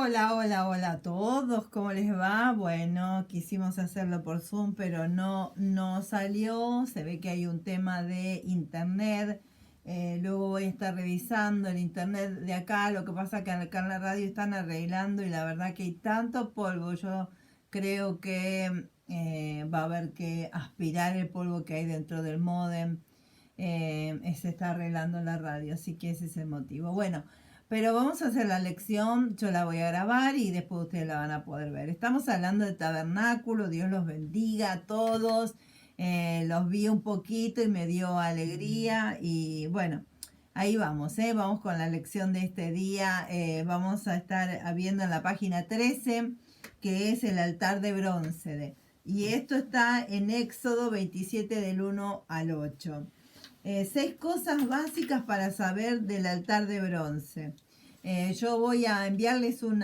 Hola a todos, ¿cómo les va? Bueno, quisimos hacerlo por Zoom, pero no salió. Se ve que hay un tema de internet. Luego voy a estar revisando el internet de acá. Lo que pasa es que acá en la radio están arreglando y la verdad que hay tanto polvo. Yo creo que va a haber que aspirar el polvo que hay dentro del módem. Se está arreglando en la radio, así que ese es el motivo. Bueno. Pero vamos a hacer la lección, yo la voy a grabar y después ustedes la van a poder ver. Estamos hablando de tabernáculo, Dios los bendiga a todos. Los vi un poquito y me dio alegría y bueno, ahí vamos, vamos con la lección de este día. Vamos a estar viendo en la página 13, que es el altar de bronce. Y esto está en Éxodo 27 del 1 al 8. 6 cosas básicas para saber del altar de bronce. Yo voy a enviarles un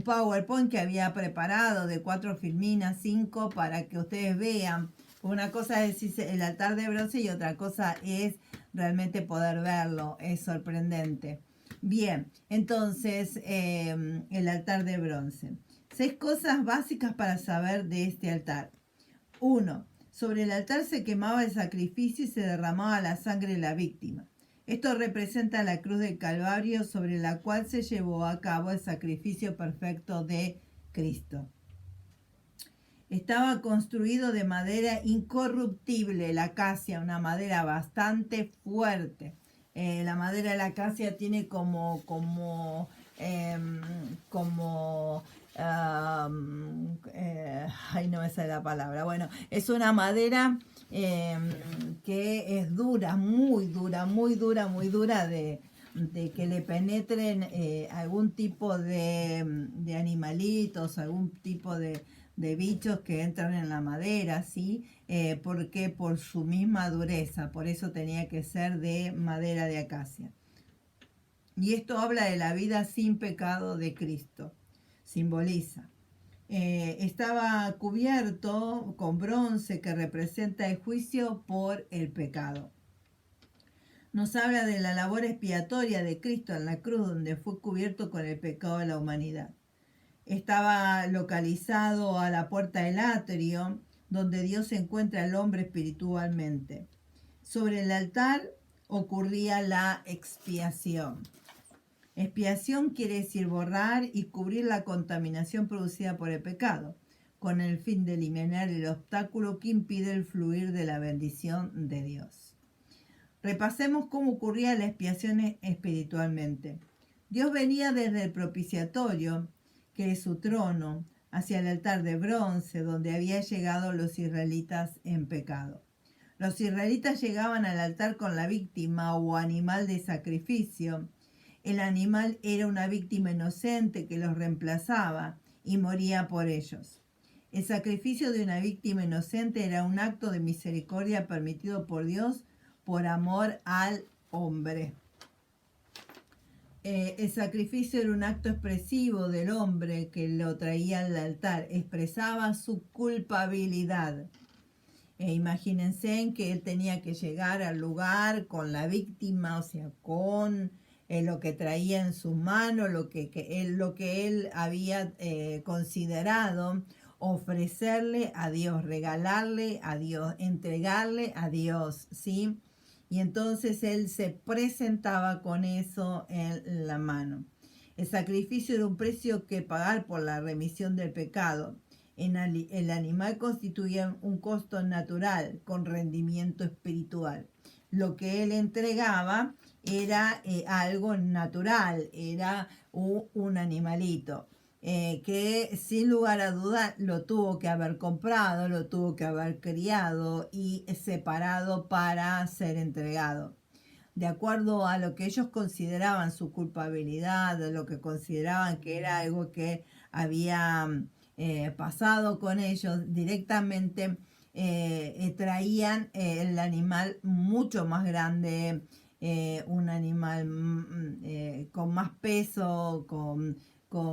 PowerPoint que había preparado de 4 filminas, 5, para que ustedes vean. Una cosa es el altar de bronce y otra cosa es realmente poder verlo. Es sorprendente. Bien, entonces el altar de bronce. 6 cosas básicas para saber de este altar. 1. Sobre el altar se quemaba el sacrificio y se derramaba la sangre de la víctima. Esto representa la cruz del Calvario sobre la cual se llevó a cabo el sacrificio perfecto de Cristo. Estaba construido de madera incorruptible, la acacia, una madera bastante fuerte. La madera de la acacia tiene ay, no me sale la palabra. Bueno, es una madera que es dura, muy dura, muy dura, muy dura de que le penetren algún tipo de animalitos, algún tipo de bichos que entran en la madera, ¿sí? Porque por su misma dureza, por eso tenía que ser de madera de acacia. Y esto habla de la vida sin pecado de Cristo. Simboliza. Estaba cubierto con bronce que representa el juicio por el pecado. Nos habla de la labor expiatoria de Cristo en la cruz, donde fue cubierto con el pecado de la humanidad. Estaba localizado a la puerta del atrio, donde Dios encuentra al hombre espiritualmente. Sobre el altar ocurría la expiación. Expiación quiere decir borrar y cubrir la contaminación producida por el pecado, con el fin de eliminar el obstáculo que impide el fluir de la bendición de Dios. Repasemos cómo ocurría la expiación espiritualmente. Dios venía desde el propiciatorio, que es su trono, hacia el altar de bronce, donde habían llegado los israelitas en pecado. Los israelitas llegaban al altar con la víctima o animal de sacrificio. El animal era una víctima inocente que los reemplazaba y moría por ellos. El sacrificio de una víctima inocente era un acto de misericordia permitido por Dios por amor al hombre. El sacrificio era un acto expresivo del hombre que lo traía al altar, expresaba su culpabilidad. Imagínense en que él tenía que llegar al lugar con la víctima, o sea, con lo que traía en sus manos, lo que él había considerado ofrecerle a Dios, regalarle a Dios, entregarle a Dios, ¿sí? Y entonces él se presentaba con eso en la mano. El sacrificio era un precio que pagar por la remisión del pecado. El animal constituía un costo natural con rendimiento espiritual. Lo que él entregaba era algo natural, era un animalito. Que sin lugar a duda lo tuvo que haber comprado, lo tuvo que haber criado y separado para ser entregado. De acuerdo a lo que ellos consideraban su culpabilidad, lo que consideraban que era algo que había pasado con ellos directamente, traían el animal mucho más grande, un animal con más peso, con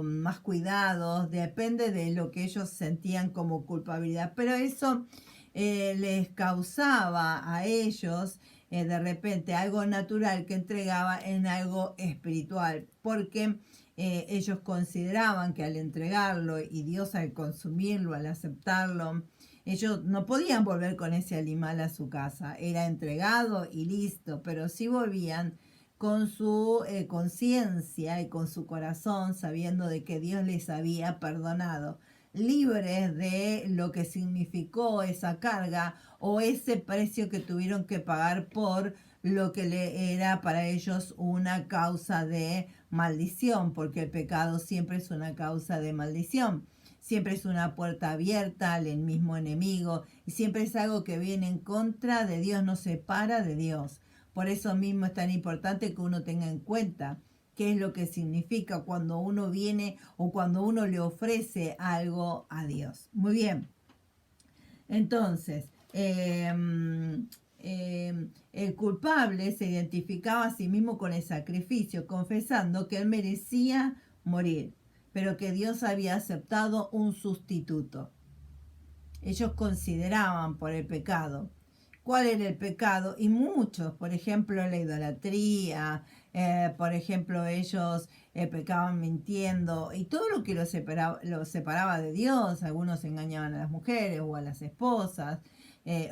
más cuidados, depende de lo que ellos sentían como culpabilidad. Pero eso les causaba a ellos de repente algo natural que entregaba en algo espiritual, porque ellos consideraban que al entregarlo y Dios al consumirlo, al aceptarlo, ellos no podían volver con ese animal a su casa, era entregado y listo, pero sí volvían con su conciencia y con su corazón, sabiendo de que Dios les había perdonado, libres de lo que significó esa carga o ese precio que tuvieron que pagar por lo que le era para ellos una causa de maldición, porque el pecado siempre es una causa de maldición, siempre es una puerta abierta al mismo enemigo y siempre es algo que viene en contra de Dios, nos separa de Dios. Por eso mismo es tan importante que uno tenga en cuenta qué es lo que significa cuando uno viene o cuando uno le ofrece algo a Dios. Muy bien. Entonces, el culpable se identificaba a sí mismo con el sacrificio, confesando que él merecía morir, pero que Dios había aceptado un sustituto. Ellos consideraban por el pecado. ¿Cuál era el pecado? Y muchos, por ejemplo, la idolatría, por ejemplo, ellos pecaban mintiendo y todo lo que los separaba de Dios. Algunos engañaban a las mujeres o a las esposas,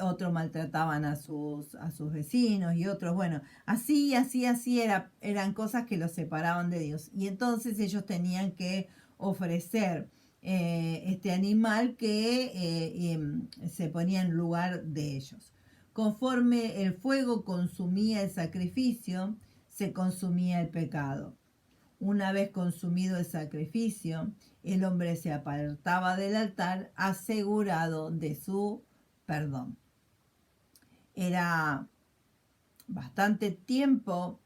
otros maltrataban a sus vecinos y otros, bueno, así eran cosas que los separaban de Dios. Y entonces ellos tenían que ofrecer este animal que se ponía en lugar de ellos. Conforme el fuego consumía el sacrificio, se consumía el pecado. Una vez consumido el sacrificio, el hombre se apartaba del altar asegurado de su perdón. Era bastante tiempo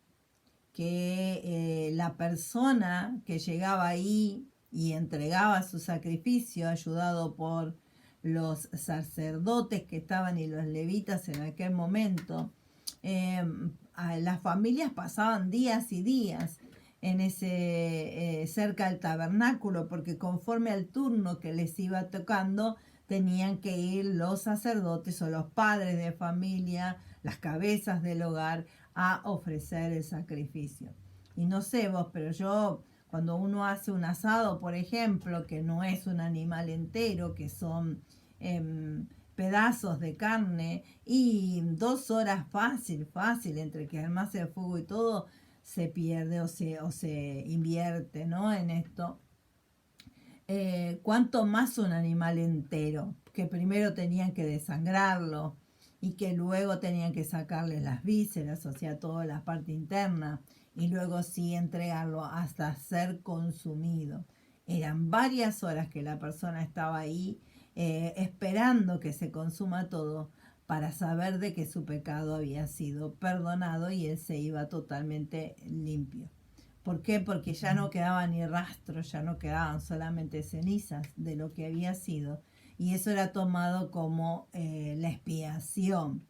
que la persona que llegaba ahí y entregaba su sacrificio, ayudado por los sacerdotes que estaban y los levitas en aquel momento, las familias pasaban días y días en ese cerca del tabernáculo, porque conforme al turno que les iba tocando tenían que ir los sacerdotes o los padres de familia, las cabezas del hogar, a ofrecer el sacrificio. Y no sé vos, pero yo, cuando uno hace un asado, por ejemplo, que no es un animal entero, que son pedazos de carne, y 2 horas fácil, entre que además el fuego y todo, se pierde o se invierte, ¿no? En esto. Cuanto más un animal entero, que primero tenían que desangrarlo y que luego tenían que sacarle las vísceras, o sea, toda la parte interna, y luego sí entregarlo hasta ser consumido. Eran varias horas que la persona estaba ahí esperando que se consuma todo para saber de que su pecado había sido perdonado y él se iba totalmente limpio. ¿Por qué? Porque ya no quedaba ni rastro, ya no quedaban solamente cenizas de lo que había sido. Y eso era tomado como la expiación.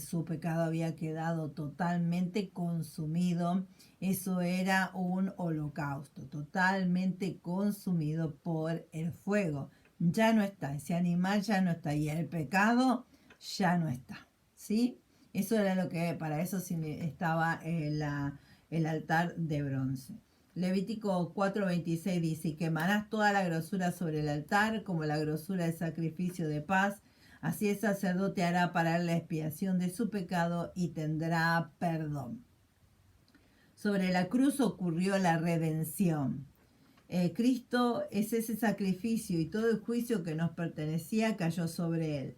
Su pecado había quedado totalmente consumido. Eso era un holocausto, totalmente consumido por el fuego. Ya no está, ese animal ya no está y el pecado ya no está. ¿Sí? Eso era lo que, para eso estaba el altar de bronce. Levítico 4:26 dice: y quemarás toda la grosura sobre el altar, como la grosura del sacrificio de paz. Así el sacerdote hará para la expiación de su pecado y tendrá perdón. Sobre la cruz ocurrió la redención. Cristo es ese sacrificio y todo el juicio que nos pertenecía cayó sobre él.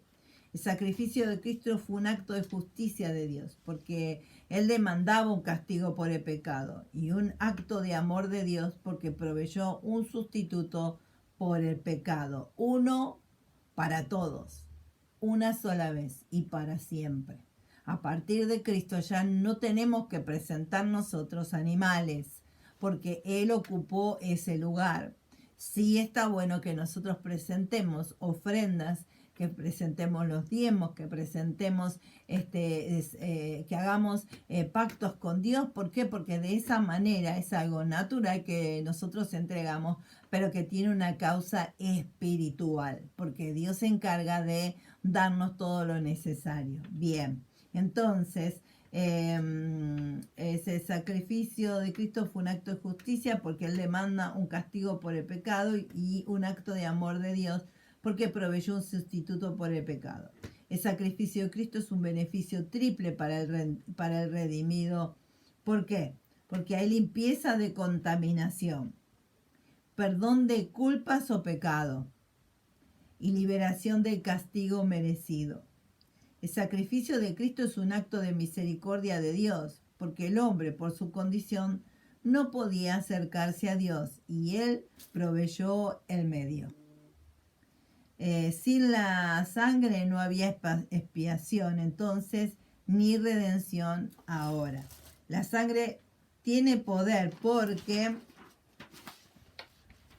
El sacrificio de Cristo fue un acto de justicia de Dios, porque Él demandaba un castigo por el pecado y un acto de amor de Dios porque proveyó un sustituto por el pecado, uno para todos, una sola vez y para siempre. A partir de Cristo ya no tenemos que presentar nosotros animales, porque Él ocupó ese lugar. Sí está bueno que nosotros presentemos ofrendas, que presentemos los diezmos, que presentemos, que hagamos pactos con Dios. ¿Por qué? Porque de esa manera es algo natural que nosotros entregamos, pero que tiene una causa espiritual, porque Dios se encarga de darnos todo lo necesario. Bien, Entonces, ese sacrificio de Cristo fue un acto de justicia porque Él demanda un castigo por el pecado y un acto de amor de Dios porque proveyó un sustituto por el pecado. El sacrificio de Cristo es un beneficio triple para el redimido. ¿Por qué? Porque hay limpieza de contaminación, perdón de culpas o pecado y liberación del castigo merecido. El sacrificio de Cristo es un acto de misericordia de Dios, porque el hombre, por su condición, no podía acercarse a Dios y Él proveyó el medio. Sin la sangre no había expiación entonces, ni redención ahora. La sangre tiene poder porque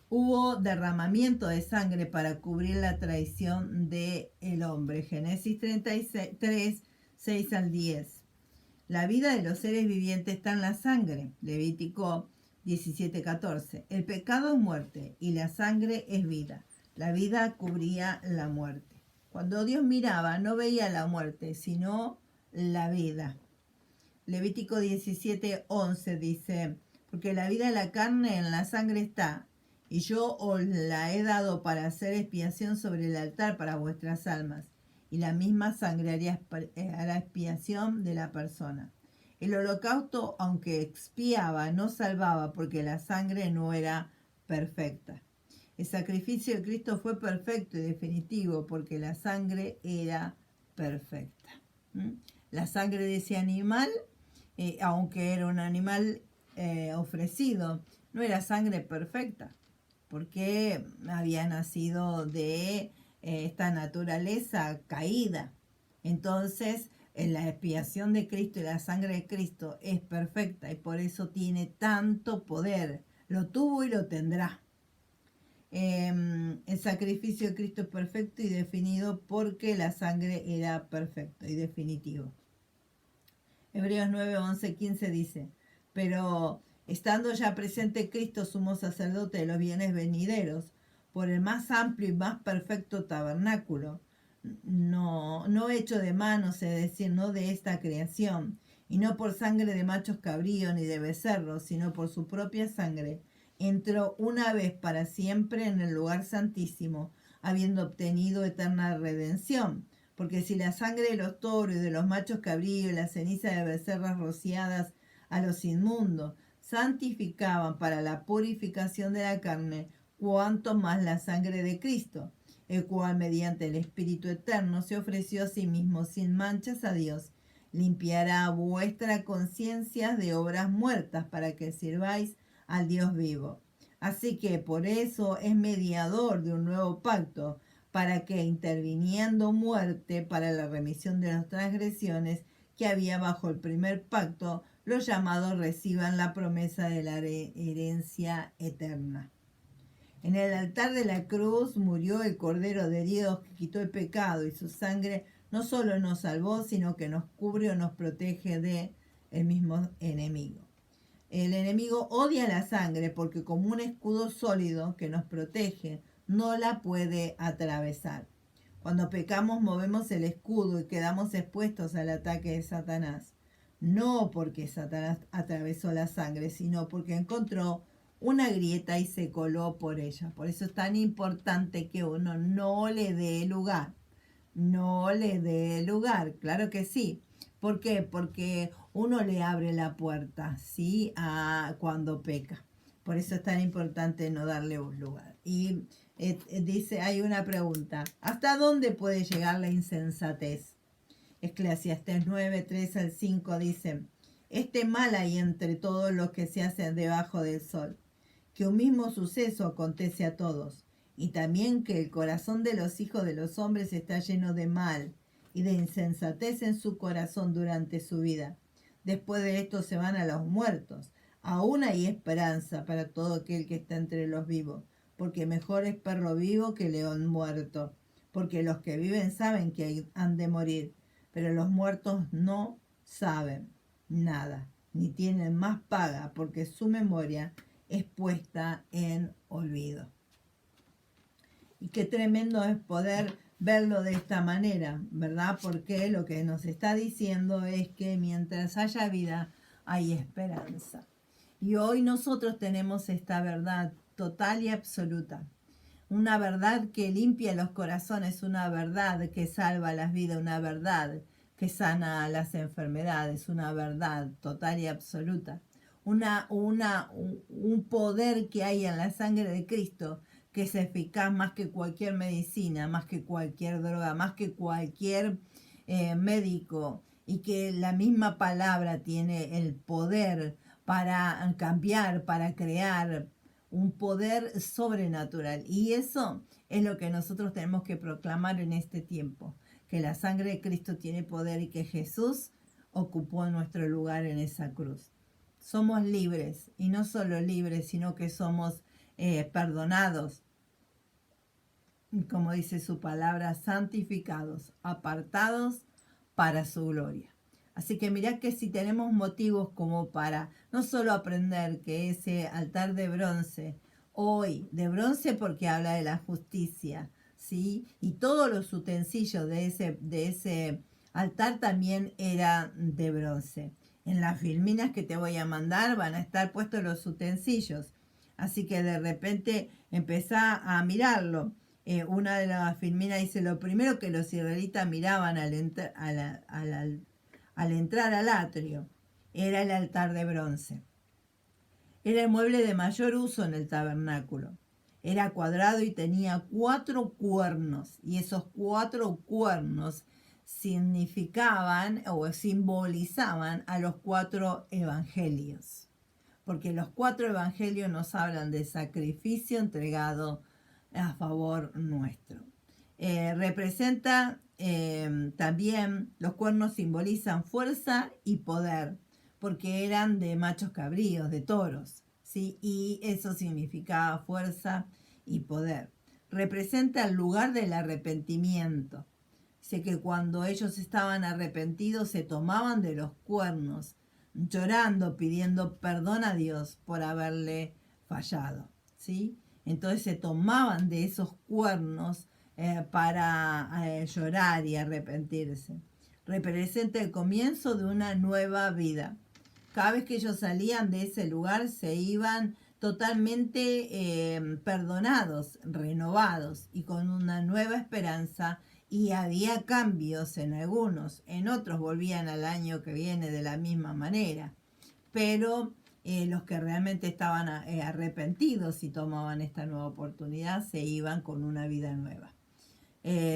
hubo derramamiento de sangre para cubrir la traición del hombre. Génesis 33, 6 al 10. La vida de los seres vivientes está en la sangre. Levítico 17, 14. El pecado es muerte y la sangre es vida. La vida cubría la muerte. Cuando Dios miraba, no veía la muerte, sino la vida. Levítico 17, 11 dice, porque la vida de la carne en la sangre está, y yo os la he dado para hacer expiación sobre el altar para vuestras almas, y la misma sangre hará expiación de la persona. El holocausto, aunque expiaba, no salvaba, porque la sangre no era perfecta. El sacrificio de Cristo fue perfecto y definitivo, porque la sangre era perfecta. La sangre de ese animal, aunque era un animal ofrecido, no era sangre perfecta, porque había nacido de esta naturaleza caída. Entonces, la expiación de Cristo y la sangre de Cristo es perfecta y por eso tiene tanto poder. Lo tuvo y lo tendrá. El sacrificio de Cristo es perfecto y definido porque la sangre era perfecta y definitivo. Hebreos 9, 11, 15 dice, pero estando ya presente Cristo, sumo sacerdote de los bienes venideros, por el más amplio y más perfecto tabernáculo, no hecho de manos, es decir, no de esta creación, y no por sangre de machos cabríos ni de becerros, sino por su propia sangre, entró una vez para siempre en el lugar santísimo, habiendo obtenido eterna redención. Porque si la sangre de los toros y de los machos cabríos y la ceniza de becerras rociadas a los inmundos santificaban para la purificación de la carne, cuanto más la sangre de Cristo, el cual mediante el Espíritu Eterno se ofreció a sí mismo sin manchas a Dios, limpiará vuestra conciencia de obras muertas para que sirváis al Dios vivo. Así que por eso es mediador de un nuevo pacto, para que interviniendo muerte para la remisión de las transgresiones que había bajo el primer pacto, los llamados reciban la promesa de la herencia eterna. En el altar de la cruz murió el Cordero de Dios que quitó el pecado, y su sangre no solo nos salvó, sino que nos cubre o nos protege de el mismo enemigo. El enemigo odia la sangre porque como un escudo sólido que nos protege, no la puede atravesar. Cuando pecamos movemos el escudo y quedamos expuestos al ataque de Satanás. No porque Satanás atravesó la sangre, sino porque encontró una grieta y se coló por ella. Por eso es tan importante que uno no le dé lugar. No le dé lugar, claro que sí. ¿Por qué? Porque uno le abre la puerta, ¿sí? Cuando peca. Por eso es tan importante no darle un lugar. Y dice, hay una pregunta. ¿Hasta dónde puede llegar la insensatez? Eclesiastés 9, 3 al 5 dice, este mal hay entre todos los que se hacen debajo del sol, que un mismo suceso acontece a todos, y también que el corazón de los hijos de los hombres está lleno de mal y de insensatez en su corazón durante su vida. Después de esto se van a los muertos. Aún hay esperanza para todo aquel que está entre los vivos, porque mejor es perro vivo que león muerto, porque los que viven saben que han de morir, pero los muertos no saben nada, ni tienen más paga, porque su memoria es puesta en olvido. Y qué tremendo es poder verlo de esta manera, ¿verdad? Porque lo que nos está diciendo es que mientras haya vida, hay esperanza. Y hoy nosotros tenemos esta verdad total y absoluta. Una verdad que limpia los corazones, una verdad que salva las vidas, una verdad que sana las enfermedades, una verdad total y absoluta. Un poder que hay en la sangre de Cristo que es eficaz más que cualquier medicina, más que cualquier droga, más que cualquier médico, y que la misma palabra tiene el poder para cambiar, para crear, un poder sobrenatural. Y eso es lo que nosotros tenemos que proclamar en este tiempo, que la sangre de Cristo tiene poder y que Jesús ocupó nuestro lugar en esa cruz. Somos libres, y no solo libres, sino que somos perdonados, como dice su palabra, santificados, apartados para su gloria. Así que mirá que si tenemos motivos como para no solo aprender que ese altar de bronce, hoy de bronce porque habla de la justicia, ¿sí? Y todos los utensilios de ese altar también eran de bronce. En las filminas que te voy a mandar van a estar puestos los utensilios. Así que de repente empezá a mirarlo. Una de las filminas dice, lo primero que los israelitas miraban al entrar al atrio era el altar de bronce. Era el mueble de mayor uso en el tabernáculo. Era cuadrado y tenía 4 cuernos, y esos 4 cuernos significaban o simbolizaban a los 4 evangelios, porque los 4 evangelios nos hablan de sacrificio entregado a favor nuestro. Representa también, los cuernos simbolizan fuerza y poder, porque eran de machos cabríos, de toros, ¿sí? Y eso significaba fuerza y poder. Representa el lugar del arrepentimiento. Dice que cuando ellos estaban arrepentidos se tomaban de los cuernos, llorando, pidiendo perdón a Dios por haberle fallado, ¿sí? Entonces se tomaban de esos cuernos para llorar y arrepentirse. Representa el comienzo de una nueva vida. Cada vez que ellos salían de ese lugar se iban totalmente perdonados, renovados y con una nueva esperanza, y había cambios en algunos, en otros volvían al año que viene de la misma manera, pero los que realmente estaban arrepentidos y tomaban esta nueva oportunidad se iban con una vida nueva.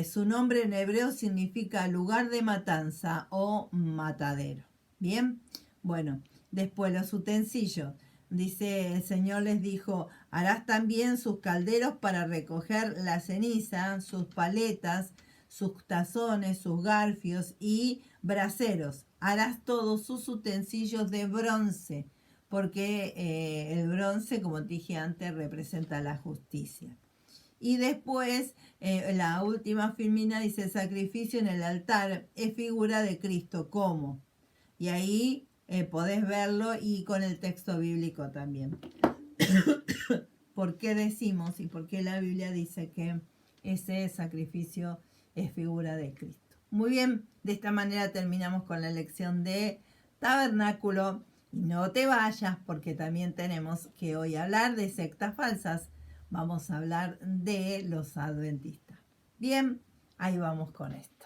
Su nombre en hebreo significa lugar de matanza o matadero. Bien, bueno, después los utensilios. Dice, el Señor les dijo, harás también sus calderos para recoger la ceniza, sus paletas, sus tazones, sus garfios y braseros. Harás todos sus utensilios de bronce, porque el bronce, como te dije antes, representa la justicia. Y después, la última filmina dice, el sacrificio en el altar es figura de Cristo. ¿Cómo? Y ahí podés verlo, y con el texto bíblico también. ¿Por qué decimos y por qué la Biblia dice que ese sacrificio es figura de Cristo? Muy bien, de esta manera terminamos con la lección de tabernáculo. Y no te vayas, porque también tenemos que hoy hablar de sectas falsas. Vamos a hablar de los adventistas. Bien, ahí vamos con esto.